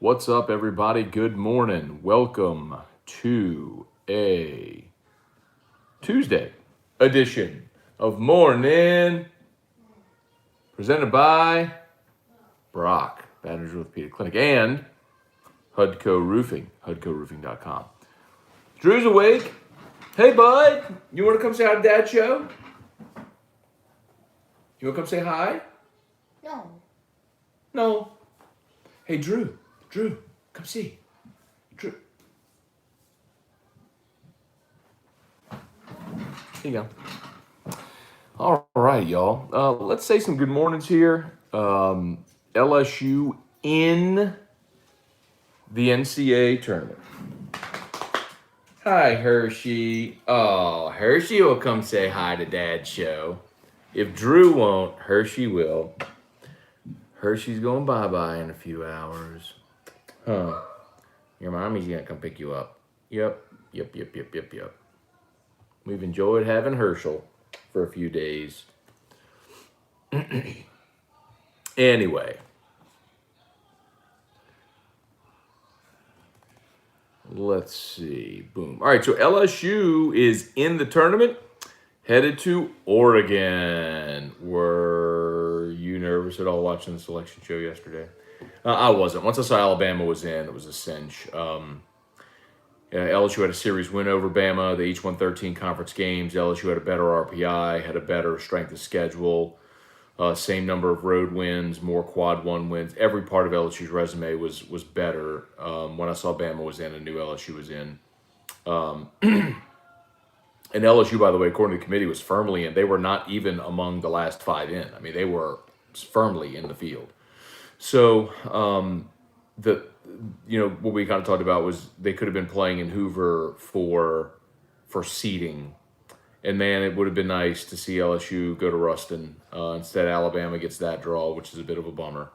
What's up, everybody? Good morning. Welcome to a Tuesday edition of Morning, presented by Brock, Baton Orthopedic Clinic, and Hudco Roofing, HudcoRoofing.com. Drew's awake. Hey, bud. You want to come say hi to Dad's show? You want to come say hi? No. No. Hey, Drew, come see. Drew. Here you go. All right, y'all. Let's say some good mornings here. LSU in the NCAA Tournament. Hi, Hershey. Oh, Hershey will come say hi to Dad's show. If Drew won't, Hershey will. Hershey's going bye-bye in a few hours. Huh. Your mommy's gonna come pick you up. Yep. We've enjoyed having Herschel for a few days. Anyway. Let's see. Boom. All right, so LSU is in the tournament, headed to Oregon. Were you nervous at all watching the selection show yesterday? I wasn't. Once I saw Alabama was in, it was a cinch. LSU had a series win over Bama. They each won 13 conference games. LSU had a better RPI, had a better strength of schedule, same number of road wins, more quad one wins. Every part of LSU's resume was better. When I saw Bama was in, I knew LSU was in. And LSU, by the way, according to the committee, was firmly in. They were not even among the last five in. I mean, they were firmly in the field. So what we kind of talked about was they could have been playing in Hoover for seeding. And man, it would have been nice to see LSU go to Ruston. Instead, Alabama gets that draw, which is a bit of a bummer.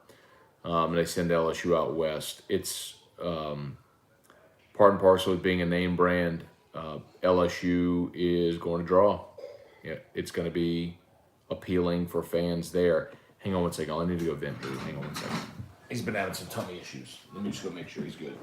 And they send LSU out west. It's part and parcel with being a name brand. LSU is going to draw. Yeah, it's going to be appealing for fans there. Hang on one second. I need to go vent. Hang on one second. He's been having some tummy issues. Let me just go make sure he's good.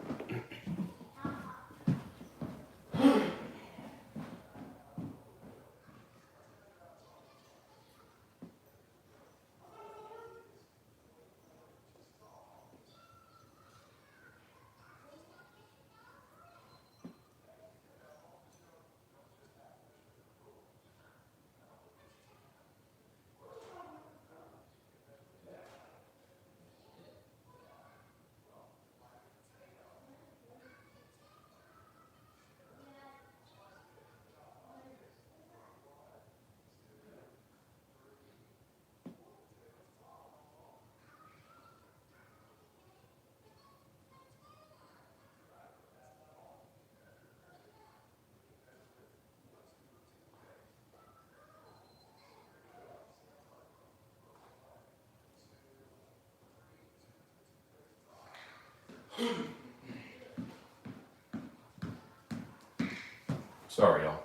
Sorry, y'all.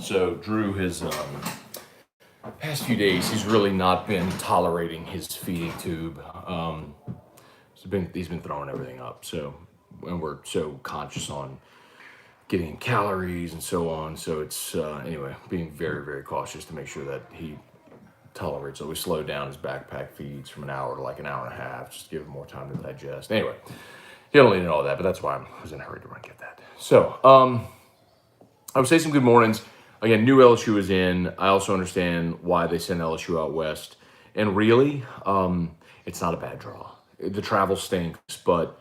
So Drew has past few days he's really not been tolerating his feeding tube. He's been throwing everything up. So and we're so conscious on getting calories and so on. So it's anyway being very, very cautious to make sure that he tolerates. So we slowed down his backpack feeds from an hour to like an hour and a half, just to give him more time to digest. Anyway, he don't need to know that, but that's why I was in a hurry to run and get that. So I would say some good mornings. Again, new LSU is in. I also understand why they send LSU out west. And really, it's not a bad draw. The travel stinks, but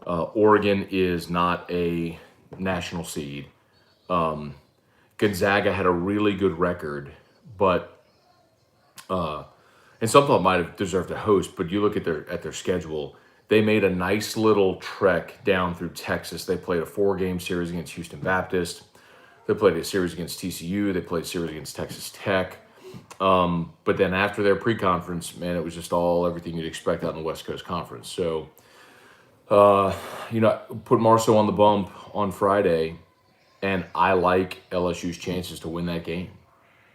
Oregon is not a national seed. Gonzaga had a really good record, but and some thought might have deserved to host. But you look at their schedule. They made a nice little trek down through Texas. They played a 4-game series against Houston Baptist. They played a series against TCU. They played a series against Texas Tech. But then after their pre-conference, man, it was just everything you'd expect out in the West Coast Conference. So, put Marceau on the bump on Friday, and I like LSU's chances to win that game.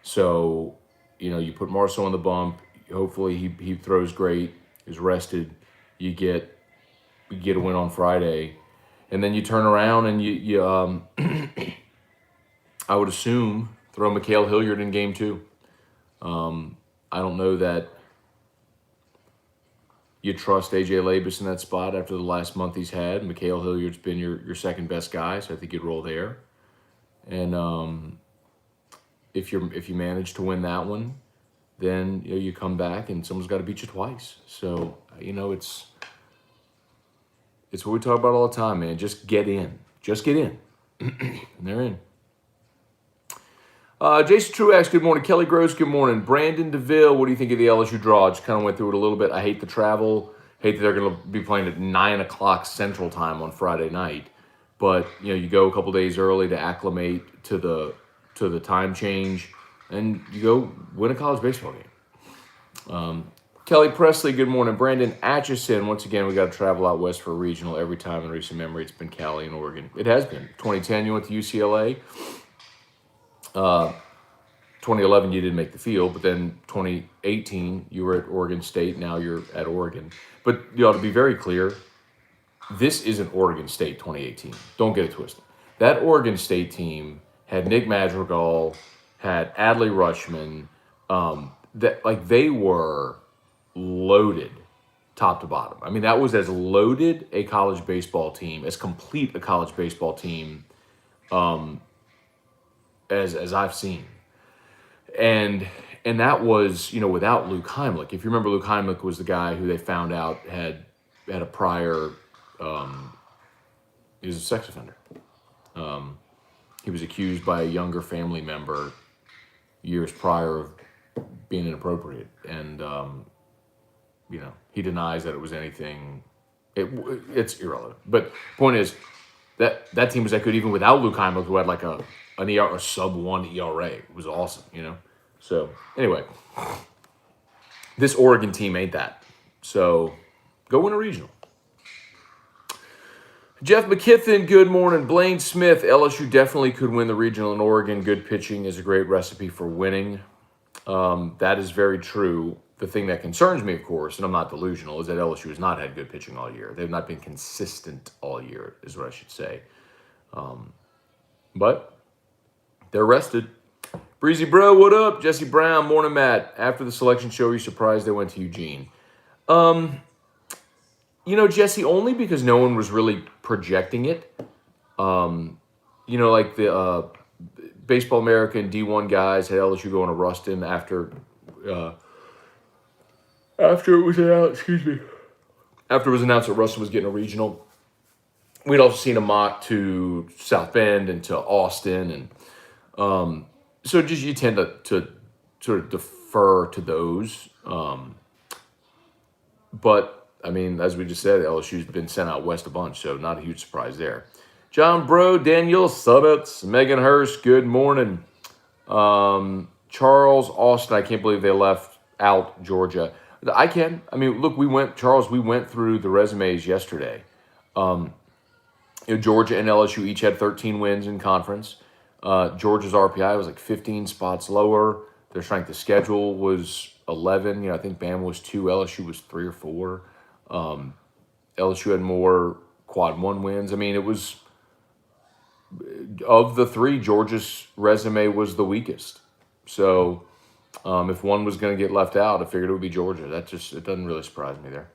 So, you put Marceau on the bump. Hopefully he throws great, is rested. You get you get a win on Friday, and then you turn around and you I would assume throw Mikhail Hilliard in game 2. I don't know that you trust AJ Labus in that spot after the last month he's had. Mikhail Hilliard's been your second best guy, so I think you'd roll there. And if you manage to win that one, then you come back and someone's got to beat you twice. So it's what we talk about all the time, man. Just get in, and they're in. Jason Truax, good morning. Kelly Gross, good morning. Brandon DeVille, what do you think of the LSU draw? Just kind of went through it a little bit. I hate the travel. Hate that they're going to be playing at 9 o'clock Central Time on Friday night. But you go a couple days early to acclimate to the time change, and you go win a college baseball game. Kelly Presley, good morning. Brandon Atchison, once again, we got to travel out west for a regional every time in recent memory. It's been Cali and Oregon. It has been. 2010, you went to UCLA. 2011, you didn't make the field, but then 2018, you were at Oregon State. Now you're at Oregon. But you ought to be very clear, this isn't Oregon State 2018. Don't get it twisted. That Oregon State team had Nick Madrigal, had Adley Rutschman. They were loaded top to bottom. I mean, that was as loaded a college baseball team, as complete a college baseball team as I've seen. And that was, without Luke Heimlich. If you remember, Luke Heimlich was the guy who they found out had a prior, he was a sex offender. He was accused by a younger family member years prior of being inappropriate. And, he denies that it was anything. It's irrelevant. But point is, that team was that good even without Luke Heimlich, who had like a sub-1 ERA. It was awesome, So, anyway, this Oregon team ain't that. So, go win a regional. Jeff McKithen, good morning. Blaine Smith, LSU definitely could win the regional in Oregon. Good pitching is a great recipe for winning. That is very true. The thing that concerns me, of course, and I'm not delusional, is that LSU has not had good pitching all year. They've not been consistent all year, is what I should say. But they're rested. Breezy Bro, what up? Jesse Brown, morning, Matt. After the selection show, are you surprised they went to Eugene? Jesse, only because no one was really projecting it. Like the Baseball America and D1 guys had LSU going to Ruston after it was announced, after it was announced that Ruston was getting a regional. We'd also seen a mock to South Bend and to Austin, and so just you tend to sort of defer to those. But I mean, as we just said, LSU's been sent out west a bunch, so not a huge surprise there. John Bro, Daniel Subbets, Megan Hurst, good morning. Charles Austin, I can't believe they left out Georgia. I mean, look, we went through the resumes yesterday. Georgia and LSU each had 13 wins in conference. Georgia's RPI was like 15 spots lower. Their strength of schedule was 11. I think Bama was 2. LSU was 3 or 4. LSU had more quad 1 wins. I mean, it was, of the 3, Georgia's resume was the weakest. So if one was going to get left out, I figured it would be Georgia. It doesn't really surprise me there.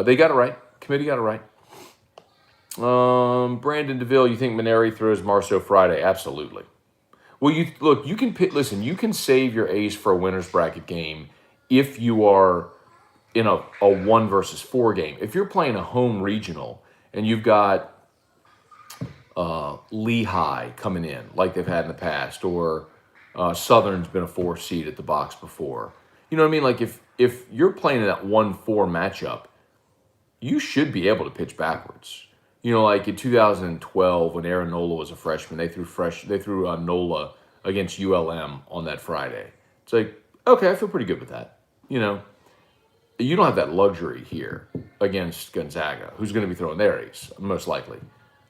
They got it right. Committee got it right. Brandon DeVille, you think Maneri throws Marceau Friday? Absolutely. Well, you can save your ace for a winner's bracket game if you are in a 1 versus 4 game. If you're playing a home regional and you've got Lehigh coming in like they've had in the past, or Southern's been a 4 seed at the box before. You know what I mean? Like if you're playing in that 1-4 matchup, you should be able to pitch backwards. Like in 2012 when Aaron Nola was a freshman, they threw Nola against ULM on that Friday. It's like, okay, I feel pretty good with that. You don't have that luxury here against Gonzaga, who's going to be throwing their ace, most likely.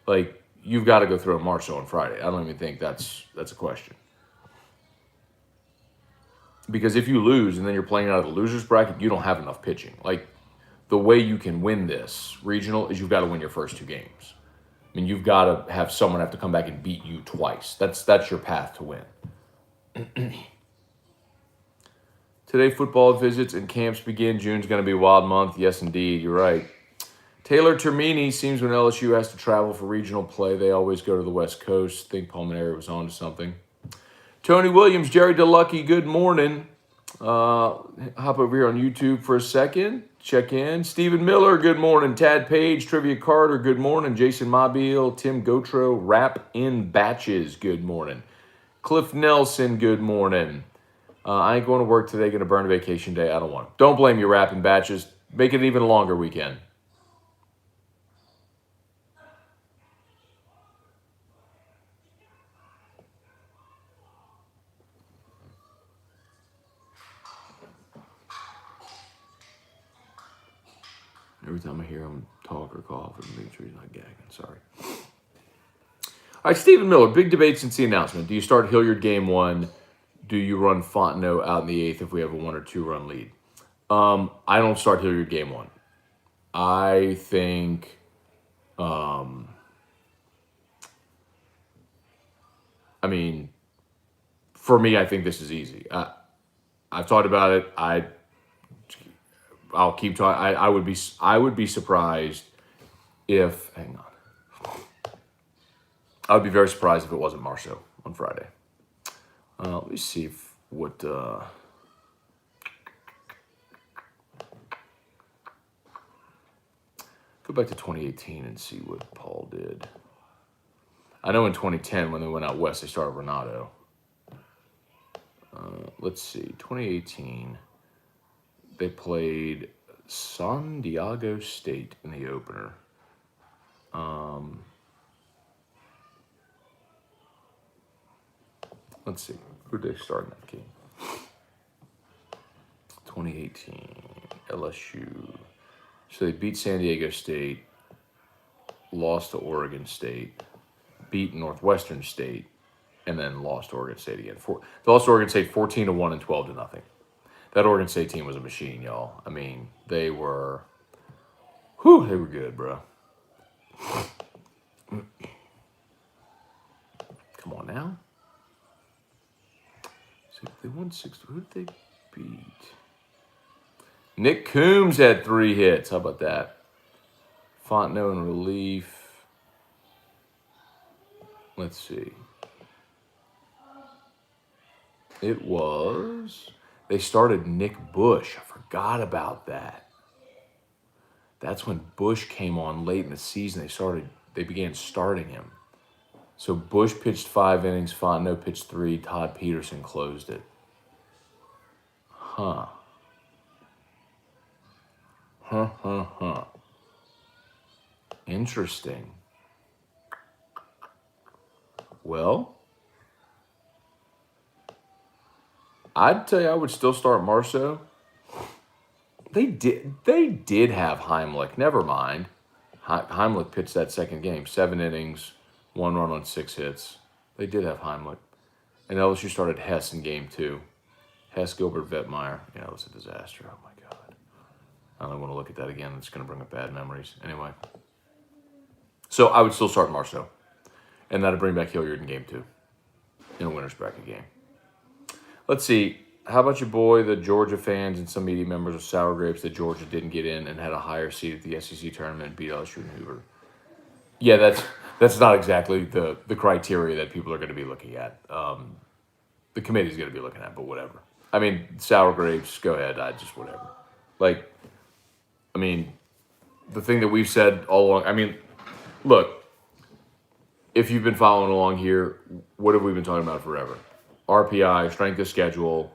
Like, you've got to go throw Marceau on Friday. I don't even think that's a question. Because if you lose and then you're playing out of the loser's bracket, you don't have enough pitching. Like, the way you can win this regional is you've got to win your first 2 games. I mean, you've got to have someone have to come back and beat you twice. That's your path to win. Today, football visits and camps begin. June's going to be a wild month. Yes, indeed. You're right. Taylor Termini seems when LSU has to travel for regional play, they always go to the West Coast. Think Pulmonary was on to something. Tony Williams, Jerry DeLucky, good morning. Hop over here on YouTube for a second. Check in. Stephen Miller, good morning. Tad Page, Trivia Carter, good morning. Jason Mobile, Tim Gotro, Rap in Batches, good morning. Cliff Nelson, good morning. I ain't going to work today, going to burn a vacation day. I don't want to. Don't blame you, Rap in Batches. Make it an even longer weekend. Every time I hear him talk or cough, it makes sure he's not gagging. Sorry. All right, Stephen Miller, big debate since the announcement. Do you start Hilliard game 1? Do you run Fontenot out in the 8th if we have a 1 or 2 run lead? I don't start Hilliard game 1. I think I mean, for me, I think this is easy. I've talked about it. I'll keep talking. I would be surprised if. Hang on. I would be very surprised if it wasn't Marceau on Friday. Let me see what. Go back to 2018 and see what Paul did. I know in 2010 when they went out west, they started Renato. Let's see. 2018. They played San Diego State in the opener. Let's see. Who did they start in that game? 2018. LSU. So they beat San Diego State, lost to Oregon State, beat Northwestern State, and then lost to Oregon State again. They lost to Oregon State 14-1 and 12-0. That Oregon State team was a machine, y'all. I mean, they were good, bro. Come on now. So they won 6. Who did they beat? Nick Coombs had 3 hits. How about that? Fontenot in relief. Let's see. It was... They started Nick Bush. I forgot about that. That's when Bush came on late in the season. They began starting him. So Bush pitched 5 innings, Fontenot pitched 3, Todd Peterson closed it. Huh. Interesting. Well, I'd tell you I would still start Marceau. They did have Heimlich. Never mind. Heimlich pitched that second game. 7 innings, 1 run on 6 hits. They did have Heimlich. And LSU started Hess in game 2. Hess, Gilbert, Vetmeyer. Yeah, it was a disaster. Oh, my God. I don't want to look at that again. It's going to bring up bad memories. Anyway. So I would still start Marceau. And that'd bring back Hilliard in game 2. In a winner's bracket game. Let's see. How about your boy, the Georgia fans and some media members of Sour Grapes that Georgia didn't get in and had a higher seed at the SEC tournament and beat LSU and Hoover? Yeah, that's not exactly the criteria that people are going to be looking at. The committee's going to be looking at, but whatever. I mean, Sour Grapes, go ahead. Whatever. Like, I mean, the thing that we've said all along, I mean, look, if you've been following along here, what have we been talking about forever? RPI, strength of schedule,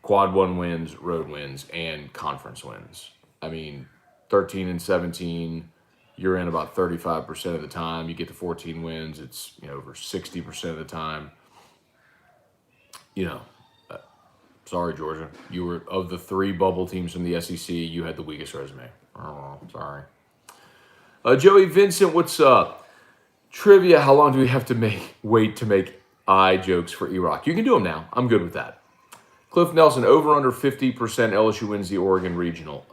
quad 1 wins, road wins, and conference wins. I mean, 13 and 17, you're in about 35% of the time. You get to 14 wins, it's over 60% of the time. Sorry, Georgia. You were, of the 3 bubble teams from the SEC, you had the weakest resume. Oh, sorry. Joey Vincent, what's up? Trivia, how long do we have to wait to make eye jokes for E-Rock? You can do them now. I'm good with that. Cliff Nelson, over under 50% LSU wins the Oregon Regional.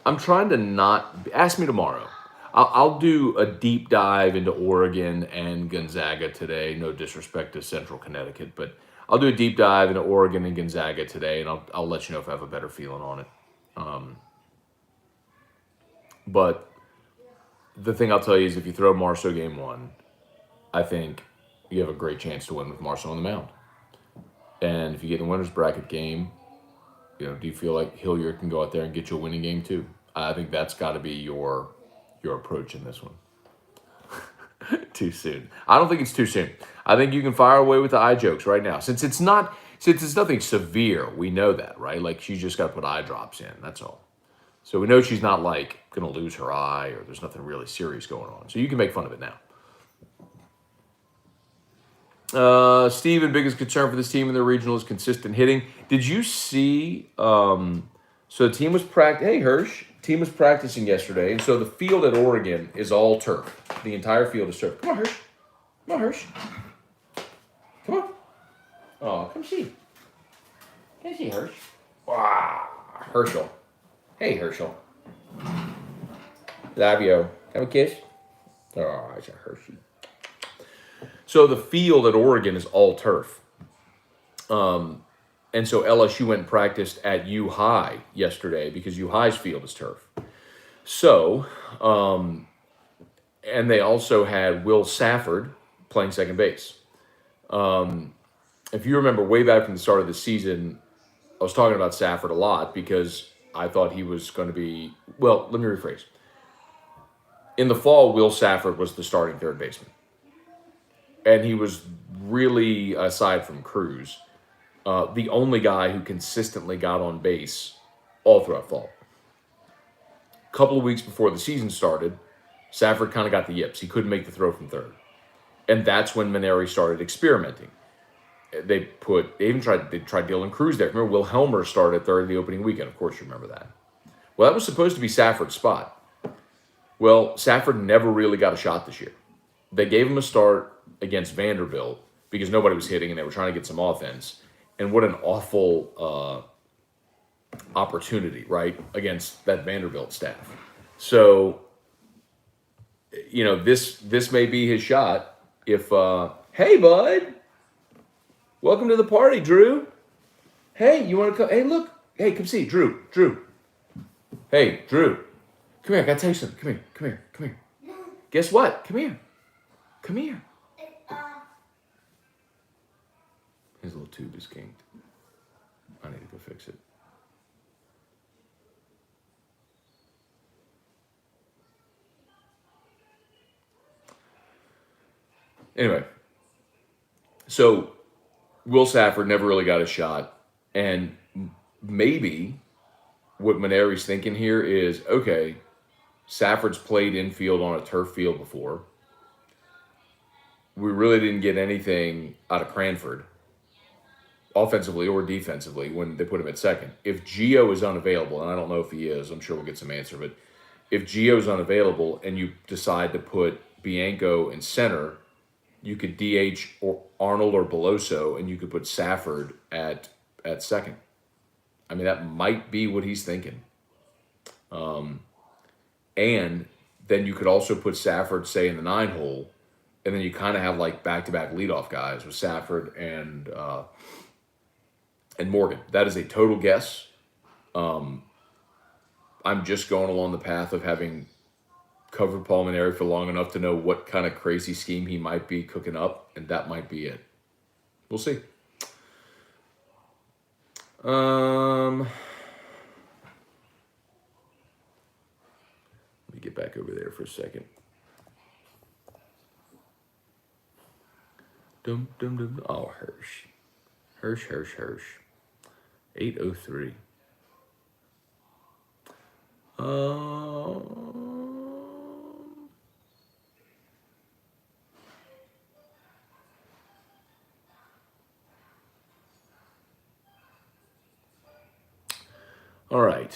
I'm trying to not ask me tomorrow. I'll do a deep dive into Oregon and Gonzaga today. No disrespect to Central Connecticut, but I'll do a deep dive into Oregon and Gonzaga today, and I'll let you know if I have a better feeling on it. But the thing I'll tell you is if you throw Marceau game one, I think you have a great chance to win with Marceau on the mound. And if you get in the winner's bracket game, do you feel like Hilliard can go out there and get you a winning game too? I think that's got to be your approach in this one. Too soon. I don't think it's too soon. I think you can fire away with the eye jokes right now. Since it's nothing severe, we know that, right? Like she's just got to put eye drops in. That's all. So we know she's not like going to lose her eye or there's nothing really serious going on. So you can make fun of it now. Steven, biggest concern for this team in the regional is consistent hitting. Did you see? So the team was Hey, Hirsch. Team was practicing yesterday, and so the field at Oregon is all turf. The entire field is turf. Come on, Hirsch. Come on, Hirsch. Come on. Oh, come see. Come see, Hirsch. Wow, Herschel. Hey, Herschel. Love you. Have a kiss. Oh, it's a Hershey. So the field at Oregon is all turf. And so LSU went and practiced at U High yesterday because U High's field is turf. So, and they also had Will Safford playing second base. If you remember way back from the start of the season, I was talking about Safford a lot because I thought he was going to be, well, let me rephrase. In the fall, Will Safford was the starting third baseman. And he was really, aside from Cruz, the only guy who consistently got on base all throughout fall. A couple of weeks before the season started, Safford kind of got the yips. He couldn't make the throw from third. And that's when Maneri started experimenting. They tried Dylan Cruz there. Remember, Will Helmer started third in the opening weekend. Of course, you remember that. Well, that was supposed to be Safford's spot. Well, Safford never really got a shot this year. They gave him a start against Vanderbilt because nobody was hitting and they were trying to get some offense. And what an awful opportunity, right, against that Vanderbilt staff. So, this may be his shot. If, hey, bud, welcome to the party, Drew. Hey, you want to come? Hey, look. Hey, come see, Drew. Hey, Drew. Come here, I got to tell you something. Come here. Guess what? Come here. His little tube is kinked. I need to go fix it. Anyway, so Will Safford never really got a shot. And maybe what Maneri's thinking here is, okay, Safford's played infield on a turf field before. We really didn't get anything out of Cranford, offensively or defensively, when they put him at second. If Gio is unavailable, and I don't know if he is, I'm sure we'll get some answer, but if Gio is unavailable and you decide to put Bianco in center, you could DH or Arnold or Beloso, and you could put Safford at second. I mean, that might be what he's thinking. And then you could also put Safford, say, in the 9-hole, and then you kind of have like back-to-back leadoff guys with Safford and Morgan. That is a total guess. I'm just going along the path of having covered Paul Maneri for long enough to know what kind of crazy scheme he might be cooking up, and that might be it. We'll see. Let me get back over there for a second. Oh, Hirsch. 8:03. All right.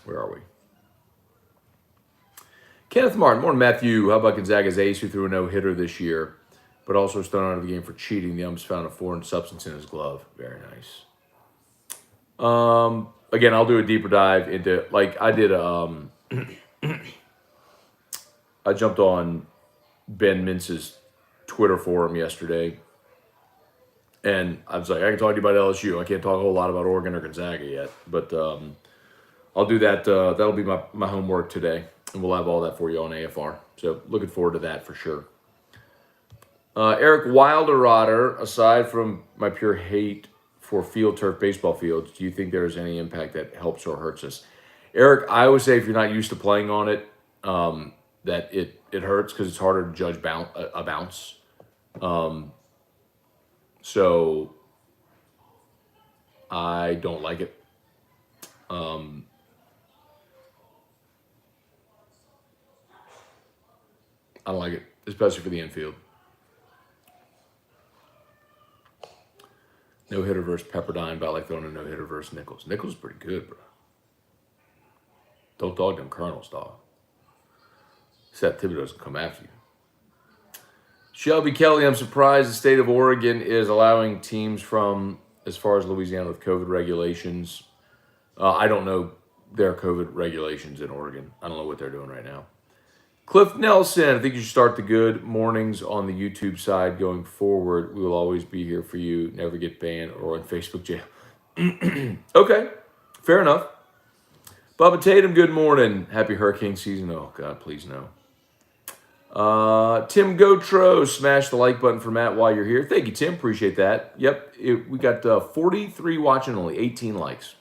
Where are we? Kenneth Martin. Morning, Matthew. How about Gonzaga's ace who threw a no-hitter this year, but also was thrown out of the game for cheating? The umps found a foreign substance in his glove. Very nice. again, I'll do a deeper dive into, like I did. I jumped on Ben Mintz's Twitter forum yesterday, and I was like, I can talk to you about LSU. I can't talk a whole lot about Oregon or Gonzaga yet, but I'll do that. That'll be my homework today, and we'll have all that for you on AFR. So looking forward to that for sure. Eric Wilderotter, aside from my pure hate for field turf baseball fields, do you think there is any impact that helps or hurts us? Eric, I would say if you're not used to playing on it, that it hurts because it's harder to judge a bounce. So I don't like it. I don't like it, especially for the infield. No hitter versus Pepperdine, about like throwing a no hitter versus Nichols. Nichols is pretty good, bro. Don't dog them Colonels, dog. Seth Thibodeau doesn't come after you. Shelby Kelly, I'm surprised the state of Oregon is allowing teams from as far as Louisiana with COVID regulations. I don't know their COVID regulations in Oregon. I don't know what they're doing right now. Cliff Nelson, I think you should start the good mornings on the YouTube side going forward. We will always be here for you. Never get banned or in Facebook jail. Okay, fair enough. Bubba Tatum, good morning. Happy hurricane season. Oh, God, please no. Tim Gotro, smash the like button for Matt while you're here. Thank you, Tim. Appreciate that. Yep, we got 43 watching, only 18 likes.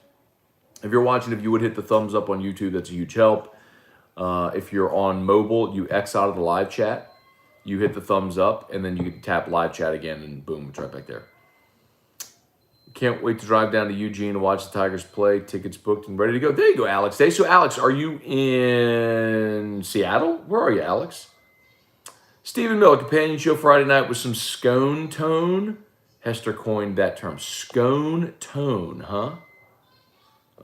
If you're watching, if you would hit the thumbs up on YouTube, that's a huge help. If you're on mobile, you X out of the live chat, you hit the thumbs up, and then you can tap live chat again, and boom, it's right back there. Can't wait to drive down to Eugene to watch the Tigers play. Tickets booked and ready to go. There you go, Alex. Hey, so, Alex, are you in Seattle? Where are you, Alex? Stephen Miller, companion show Friday night with some Scone tone. Hester coined that term. Scone tone, huh?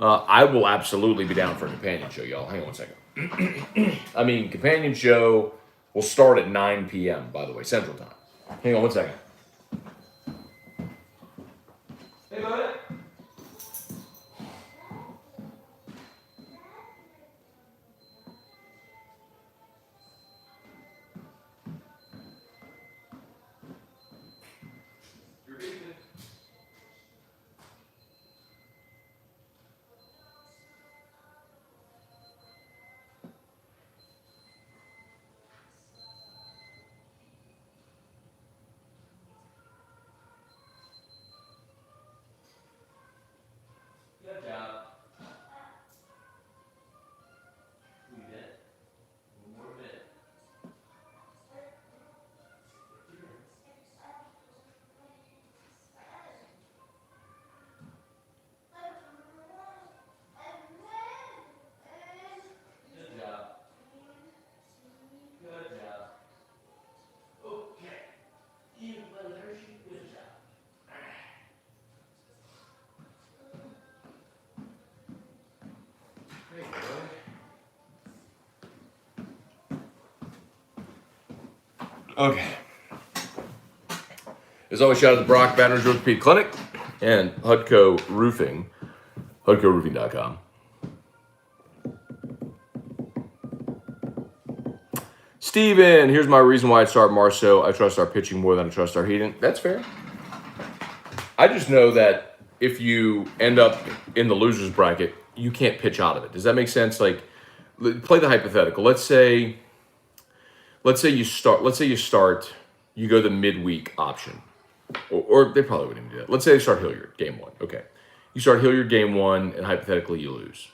I will absolutely be down for a companion show, y'all. Hang on one second. I mean, companion show will start at 9 p.m., by the way, Central Time. Hang on one second. Hey, buddy. You're eating. Good job. We did. One more minute. Good job. Good job. Okay. You let her shoot. Good job. Great, boy. Okay. As always, shout out to Brock Banner's Orthopedic Clinic and Hudco Roofing, HudcoRoofing.com. Steven, here's my reason why I start Marceau. I trust our pitching more than I trust our hitting. That's fair. I just know that if you end up in the loser's bracket, you can't pitch out of it. Does that make sense? Like, play the hypothetical. Let's say you start, you go the midweek option. Or they probably wouldn't even do that. Let's say they start Hilliard, game one. Okay. You start Hilliard game one, and hypothetically you lose.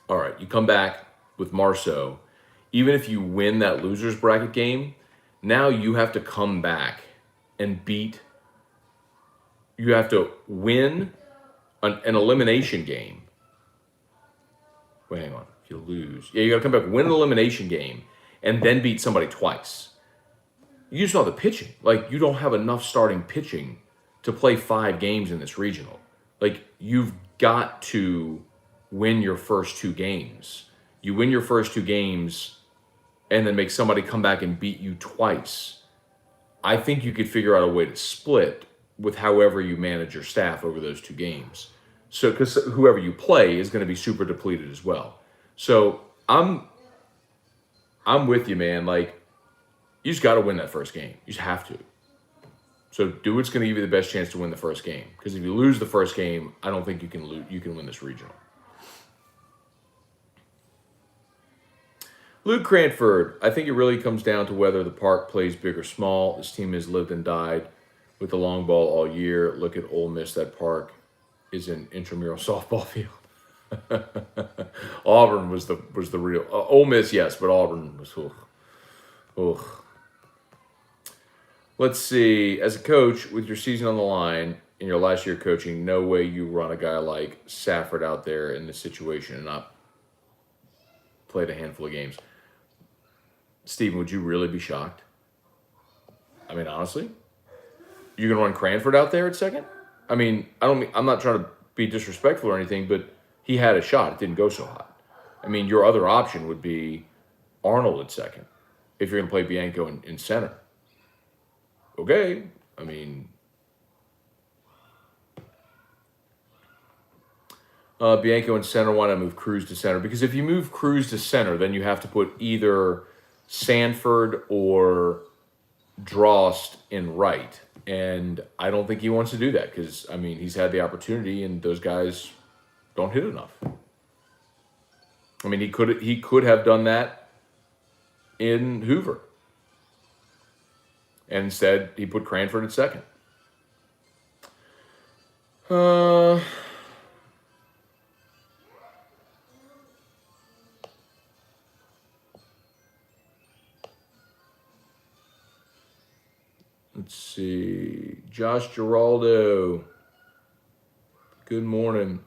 All right, you come back with Marceau. Even if you win that loser's bracket game, now you have to come back and you have to win an elimination game. Wait, hang on. If you lose, you got to come back, win an elimination game, and then beat somebody twice. You just saw the pitching. Like, you don't have enough starting pitching to play 5 games in this regional. Like, you've got to win your first 2 games. You win your first 2 games and then make somebody come back and beat you twice. I think you could figure out a way to split with however you manage your staff over those 2 games. So, because whoever you play is going to be super depleted as well. So I'm with you, man. Like, you just got to win that first game. You just have to. So do what's going to give you the best chance to win the first game. Because if you lose the first game, I don't think you can lose. You can win this regional. Luke Cranford, I think it really comes down to whether the park plays big or small. This team has lived and died with the long ball all year. Look at Ole Miss. That park is an intramural softball field. Auburn was the real Ole Miss, yes, but Auburn was. Ugh. Let's see. As a coach, with your season on the line in your last year coaching, no way you run a guy like Safford out there in this situation and not played a handful of games. Steven, would you really be shocked? I mean, honestly, you can run Cranford out there at second? I mean, I'm not trying to be disrespectful or anything, but he had a shot. It didn't go so hot. I mean, your other option would be Arnold at second if you're going to play Bianco in center. Okay. I mean, Bianco in center, why not move Cruz to center? Because if you move Cruz to center, then you have to put either Sanford or Drost in right. And I don't think he wants to do that because, I mean, he's had the opportunity and those guys don't hit enough. I mean, he could have done that in Hoover. And instead, he put Cranford at second. Let's see. Josh Giraldo. Good morning.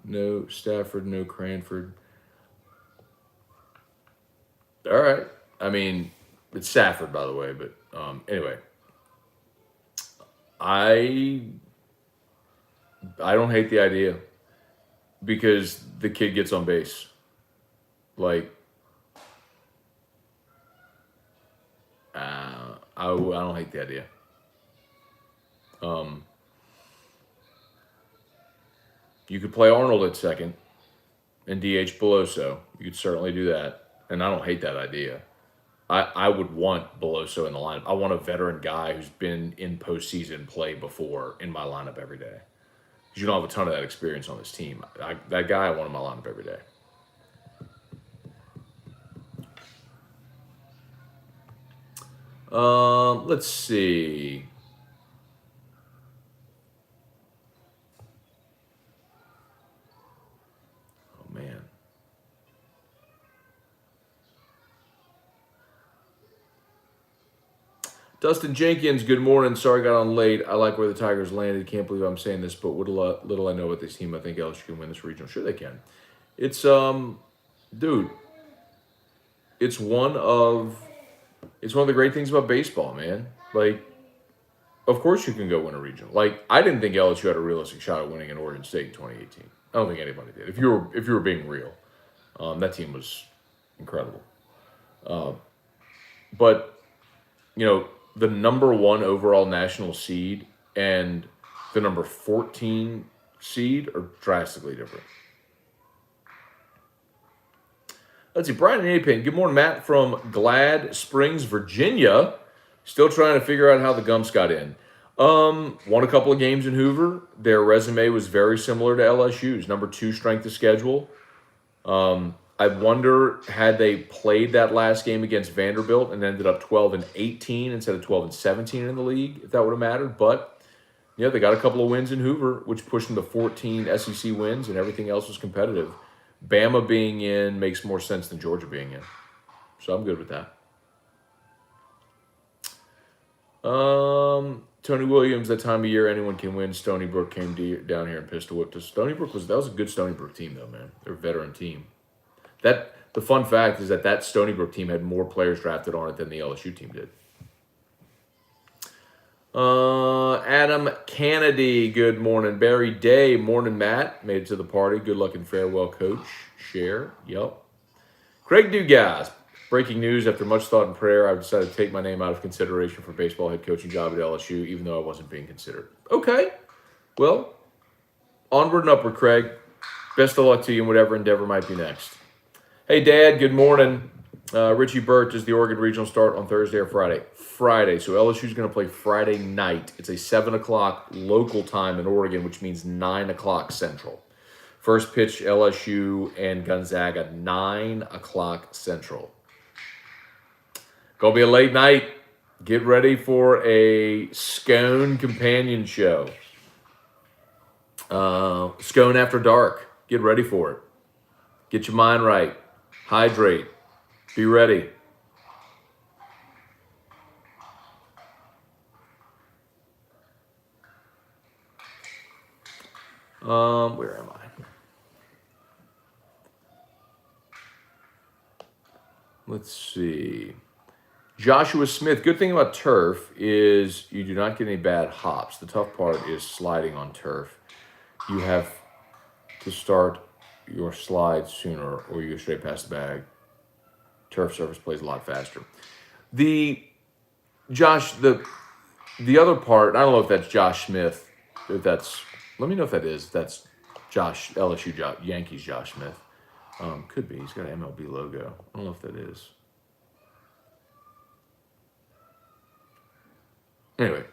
No Stafford, no Cranford. All right. I mean, it's Stafford, by the way, but anyway. I don't hate the idea because the kid gets on base. Like, I don't hate the idea. You could play Arnold at second and DH Beloso. You could certainly do that. And I don't hate that idea. I would want Beloso in the lineup. I want a veteran guy who's been in postseason play before in my lineup every day. Because you don't have a ton of that experience on this team. That guy I want in my lineup every day. Let's see. Oh, man. Dustin Jenkins, good morning. Sorry I got on late. I like where the Tigers landed. Can't believe I'm saying this, but little I know about this team, I think LSU can win this regional. Sure they can. It's, dude, it's one of the great things about baseball, man. Like, of course you can go win a regional. Like, I didn't think LSU had a realistic shot at winning in Oregon State in 2018. I don't think anybody did. If you were being real, that team was incredible. But you know, the number 1 overall national seed and the number 14 seed are drastically different. Let's see, Brian and Apin. Good morning, Matt from Glad Springs, Virginia. Still trying to figure out how the Gumps got in. Won a couple of games in Hoover. Their resume was very similar to LSU's. Number 2 strength of schedule. I wonder, had they played that last game against Vanderbilt and ended up 12-18 instead of 12-17 in the league, if that would have mattered. But, yeah, they got a couple of wins in Hoover, which pushed them to 14 SEC wins, and everything else was competitive. Bama being in makes more sense than Georgia being in. So I'm good with that. Tony Williams, that time of year, anyone can win. Stony Brook came down here and pistol whipped us. Stony Brook that was a good Stony Brook team, though, man. They're a veteran team. The fun fact is that Stony Brook team had more players drafted on it than the LSU team did. Adam Kennedy, good morning. Barry Day, morning, Matt. Made it to the party. Good luck and farewell, coach. Share. Yep. Craig Dugas, breaking news. After much thought and prayer, I've decided to take my name out of consideration for baseball head coaching job at LSU, even though I wasn't being considered. Okay. Well, onward and upward, Craig. Best of luck to you in whatever endeavor might be next. Hey, Dad, good morning. Richie Burt, does the Oregon Regional start on Thursday or Friday? Friday. So LSU is going to play Friday night. It's a 7 o'clock local time in Oregon, which means 9 o'clock Central. First pitch, LSU and Gonzaga, 9 o'clock Central. Gonna be a late night. Get ready for a Scone companion show. Scone After Dark. Get ready for it. Get your mind right. Hydrate. Be ready. Where am I? Let's see. Joshua Smith. Good thing about turf is you do not get any bad hops. The tough part is sliding on turf. You have to start your slide sooner or you go straight past the bag. Turf surface plays a lot faster. The other part, I don't know if that's Josh Smith. If that's, let me know if that is. That's Josh, LSU Yankees Josh Smith. Could be. He's got an MLB logo. I don't know if that is. Anyway,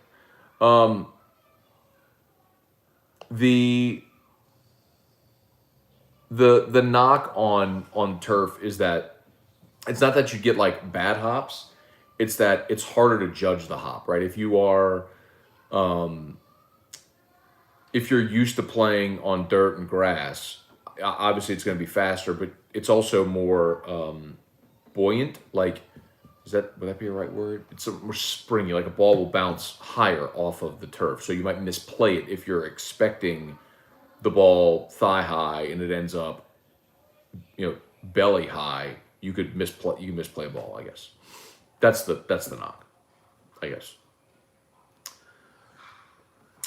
the knock on turf is that it's not that you get like bad hops, it's that it's harder to judge the hop, right? If you are, if you're used to playing on dirt and grass, obviously it's going to be faster, but it's also more buoyant. Like, would that be the right word? It's more springy. Like a ball will bounce higher off of the turf, so you might misplay it if you're expecting the ball thigh high and it ends up, belly high. You could misplay. You can misplay a ball. I guess that's the knock. I guess.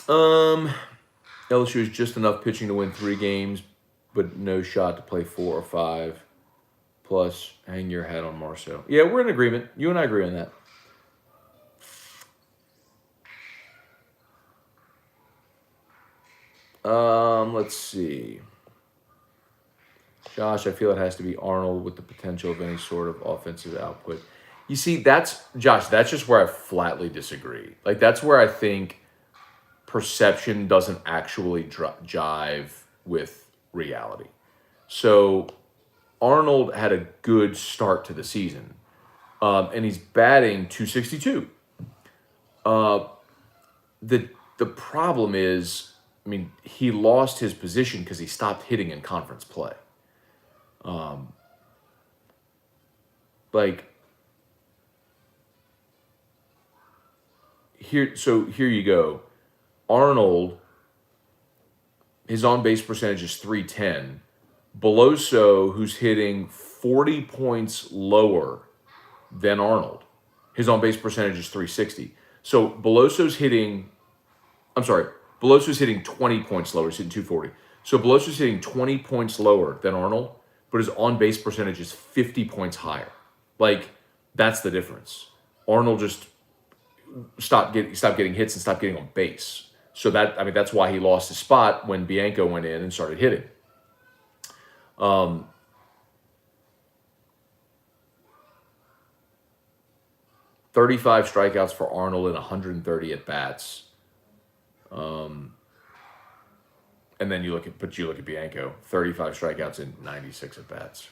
LSU is just enough pitching to win 3 games, but no shot to play 4 or 5. Plus, hang your hat on Marceau. Yeah, we're in agreement. You and I agree on that. Let's see. Josh, I feel it has to be Arnold with the potential of any sort of offensive output. You see, that's just where I flatly disagree. Like, that's where I think perception doesn't actually jive with reality. So Arnold had a good start to the season, and he's batting .262. The problem is, he lost his position because he stopped hitting in conference play. Here you go. Arnold, his on-base percentage is .310. Beloso, who's hitting 40 points lower than Arnold, his on-base percentage is .360. So Beloso's hitting 20 points lower. He's hitting .240. So Beloso's hitting 20 points lower than Arnold, but his on-base percentage is 50 points higher. Like, that's the difference. Arnold just stopped getting hits and stopped getting on base. So that's why he lost his spot when Bianco went in and started hitting. 35 strikeouts for Arnold and 130 at bats. And then you look at Bianco, 35 strikeouts and 96 at bats.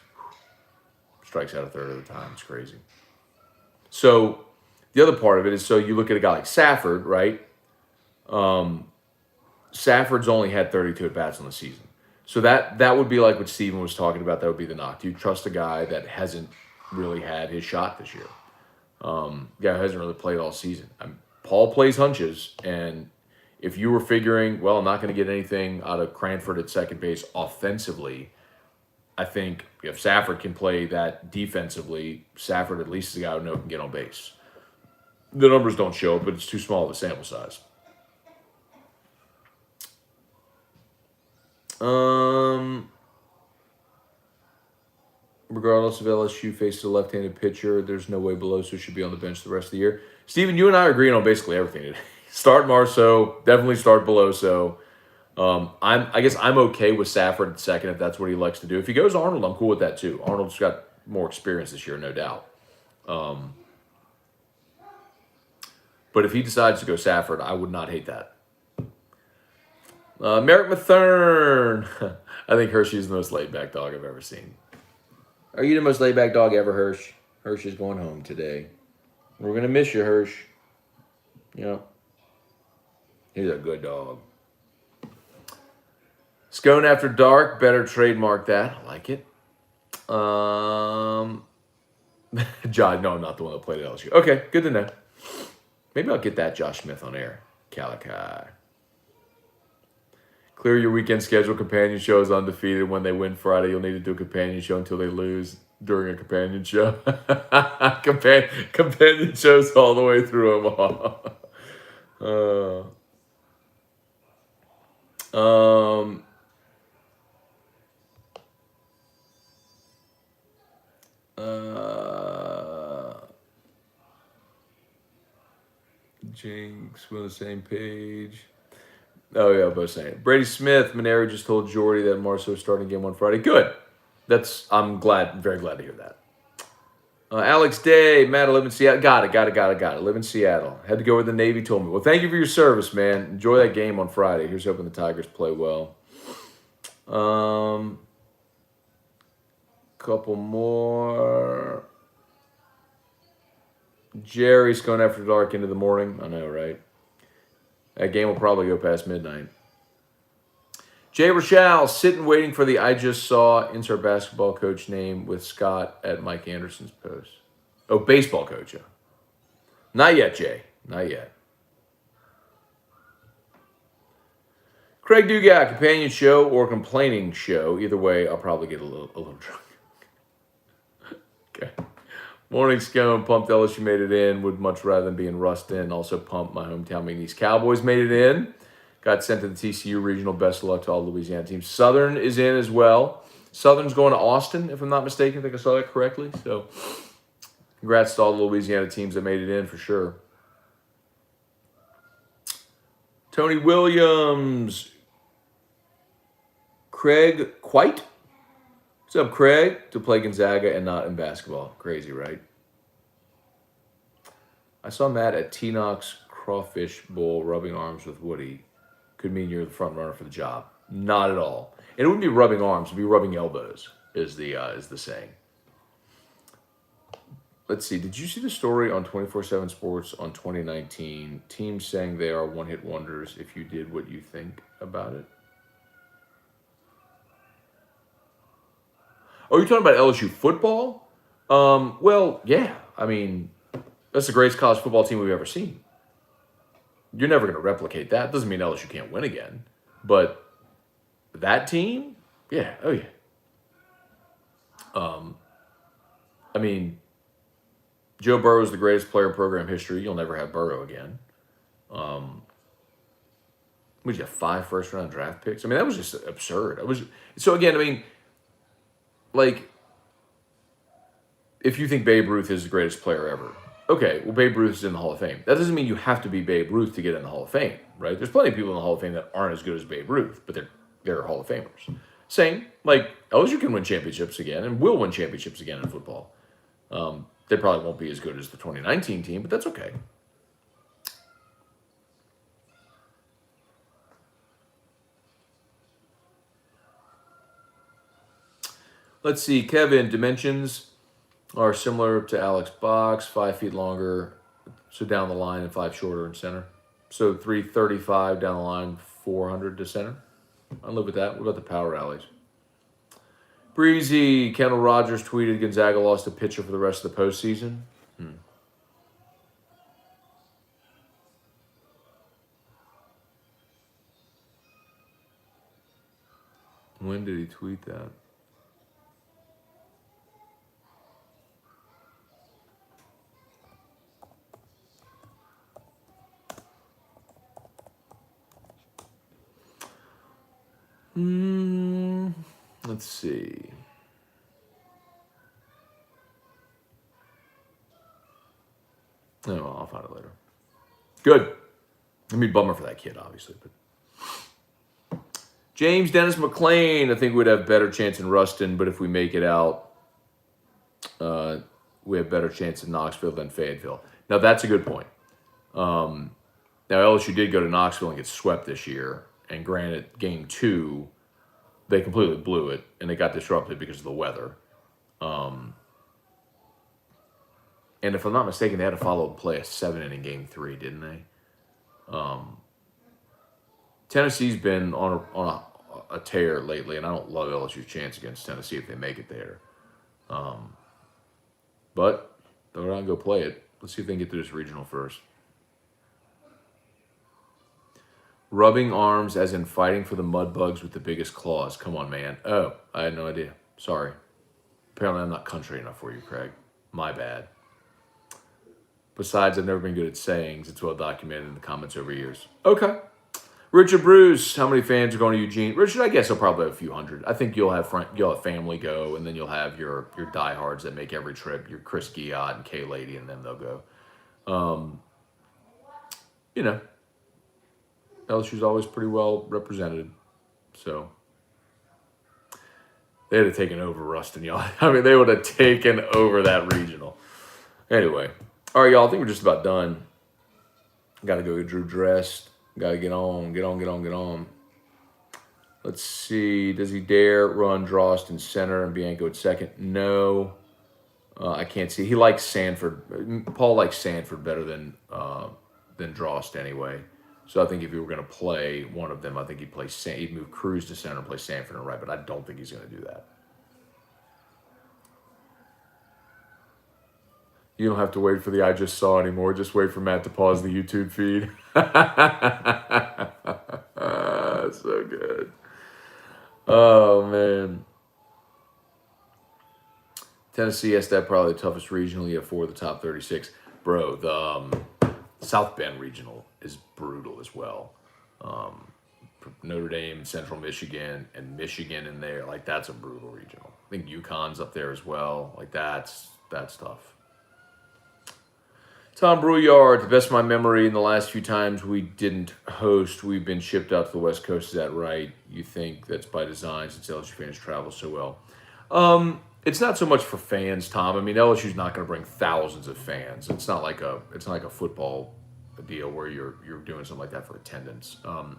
Strikes out a third of the time. It's crazy. So the other part of it is, so you look at a guy like Safford, right? Safford's only had 32 at bats on the season. So that would be like what Steven was talking about. That would be the knock. Do you trust a guy that hasn't really had his shot this year? Guy who hasn't really played all season. Paul plays hunches, and if you were figuring, well, I'm not going to get anything out of Cranford at second base offensively, I think if Safford can play that defensively, Safford at least is a guy who know can get on base. The numbers don't show it, but it's too small of a sample size. Regardless if LSU faces a left-handed pitcher, there's no way Beloso should be on the bench the rest of the year. Steven, you and I are agreeing on basically everything today. Start Marceau, definitely start Beloso. I guess I'm okay with Safford at second if that's what he likes to do. If he goes Arnold, I'm cool with that too. Arnold's got more experience this year, no doubt. But if he decides to go Safford, I would not hate that. Merrick Mathern. I think Hershey's the most laid-back dog I've ever seen. Are you the most laid-back dog ever, Hirsch? Hirsch is going home today. We're going to miss you, Hirsch. Yeah. He's a good dog. Scone After Dark. Better trademark that. I like it. John, no, I'm not the one that played at LSU. Okay, good to know. Maybe I'll get that Josh Smith on air. Calici. Clear your weekend schedule. Companion show is undefeated. When they win Friday, you'll need to do a companion show until they lose during a companion show. Companion shows all the way through them all. Jinx, we're on the same page. Oh, yeah, both saying it. Brady Smith, Maneri just told Jordy that Marceau is starting game on Friday. Good. I'm very glad to hear that. Alex Day, Matt, I live in Seattle. Got it. Live in Seattle. Had to go where the Navy told me. Well, thank you for your service, man. Enjoy that game on Friday. Here's hoping the Tigers play well. Couple more. Jerry's going after dark into the morning. I know, right? That game will probably go past midnight. Jay Rochelle, sitting waiting for the I just saw insert basketball coach name with Scott at Mike Anderson's post. Oh, baseball coach. Yeah. Not yet, Jay. Not yet. Craig Dugat, companion show or complaining show. Either way, I'll probably get a little drunk. Okay. Morning Scone, pumped LSU made it in. Would much rather than be in Ruston. Also pumped my hometown McNeese Cowboys made it in. Got sent to the TCU regional. Best of luck to all the Louisiana teams. Southern is in as well. Southern's going to Austin, if I'm not mistaken. I think I saw that correctly. So congrats to all the Louisiana teams that made it in for sure. Tony Williams. Craig White. What's up, Craig? To play Gonzaga and not in basketball. Crazy, right? I saw Matt at T-Knox Crawfish Bowl rubbing arms with Woody. Could mean you're the front runner for the job. Not at all. And it wouldn't be rubbing arms. It would be rubbing elbows, is the saying. Let's see. Did you see the story on 24/7 Sports on 2019? Teams saying they are one-hit wonders if you did what you think about it? Oh, you're talking about LSU football? Well, yeah. I mean, that's the greatest college football team we've ever seen. You're never going to replicate that. Doesn't mean LSU can't win again. But that team? Yeah. Oh, yeah. I mean, Joe Burrow is the greatest player in program history. You'll never have Burrow again. Would you have 5 first-round draft picks? I mean, that was just absurd. So, again, I mean, like, if you think Babe Ruth is the greatest player ever, okay, well, Babe Ruth is in the Hall of Fame. That doesn't mean you have to be Babe Ruth to get in the Hall of Fame, right? There's plenty of people in the Hall of Fame that aren't as good as Babe Ruth, but they're Hall of Famers. Same, like, LSU can win championships again and will win championships again in football. They probably won't be as good as the 2019 team, but that's okay. Let's see, Kevin, dimensions are similar to Alex Box, 5 feet longer, so down the line, and 5 shorter in center. So 335 down the line, 400 to center. I'll live with that. What about the power rallies? Breezy, Kendall Rogers tweeted Gonzaga lost a pitcher for the rest of the postseason. When did he tweet that? Let's see. Oh, I'll find it later. Good. I mean, bummer for that kid, obviously, but James Dennis McLean, I think we'd have better chance in Ruston, but if we make it out, we have better chance in Knoxville than Fayetteville. Now, that's a good point. Now, LSU did go to Knoxville and get swept this year, and granted, game 2, they completely blew it, and they got disrupted because of the weather. And if I'm not mistaken, they had to follow play a 7-inning game 3, didn't they? Tennessee's been on a tear lately, and I don't love LSU's chance against Tennessee if they make it there. But they're not going to go play it. Let's see if they can get through this regional first. Rubbing arms as in fighting for the mud bugs with the biggest claws. Come on, man. Oh, I had no idea. Sorry. Apparently I'm not country enough for you, Craig. My bad. Besides, I've never been good at sayings. It's well documented in the comments over years. Okay. Richard Bruce, how many fans are going to Eugene? Richard, I guess he'll probably have a few hundred. I think you'll have family go, and then you'll have your diehards that make every trip. Your Chris Giott and Kay Lady, and then they'll go. LSU's always pretty well represented, so they had taken over Ruston, y'all. I mean, they would have taken over that regional. Anyway, all right, y'all. I think we're just about done. Got to go get Drew dressed. Got to get on. Let's see. Does he dare run Drost in center and Bianco at second? No. I can't see. He likes Sanford. Paul likes Sanford better than Drost anyway. So I think if you were going to play one of them, I think he'd move Cruz to center and play Sanford on right, but I don't think he's going to do that. You don't have to wait for the I just saw anymore. Just wait for Matt to pause the YouTube feed. So good. Oh, man. Tennessee has that probably the toughest regional. You have 4 of the top 36. Bro, the South Bend regional is brutal as well. Notre Dame, Central Michigan, and Michigan in there. Like, that's a brutal regional. I think UConn's up there as well. Like, that's tough. Tom Brouillard, to the best of my memory, in the last few times we didn't host, we've been shipped out to the West Coast. Is that right? You think that's by design since LSU fans travel so well? It's not so much for fans, Tom. I mean, LSU's not going to bring thousands of fans. It's not like a football deal where you're doing something like that for attendance. I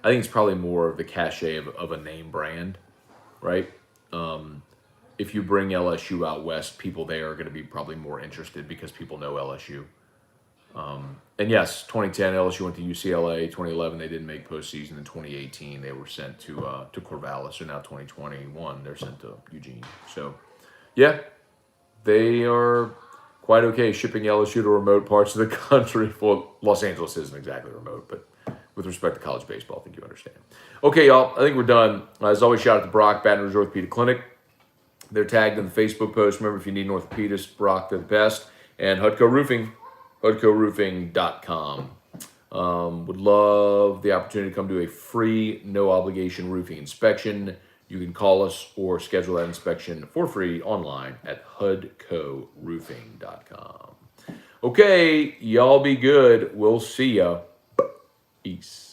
think it's probably more of the cachet of a name brand, right? If you bring LSU out west, people there are going to be probably more interested because people know LSU. And yes, 2010 LSU went to UCLA. 2011 they didn't make postseason. In 2018 they were sent to Corvallis. So now 2021 they're sent to Eugene. So yeah, they are quite okay shipping LSU to remote parts of the country. Well, Los Angeles isn't exactly remote, but with respect to college baseball, I think you understand. Okay, y'all, I think we're done. As always, shout out to Brock, Baton Rouge Orthopedic Clinic. They're tagged in the Facebook post. Remember, if you need an orthopedist, Brock, they're the best. And Hudco Roofing, HudcoRoofing.com. Would love the opportunity to come to a free, no-obligation roofing inspection. You can call us or schedule that inspection for free online at HudcoRoofing.com. Okay, y'all be good. We'll see ya. Peace.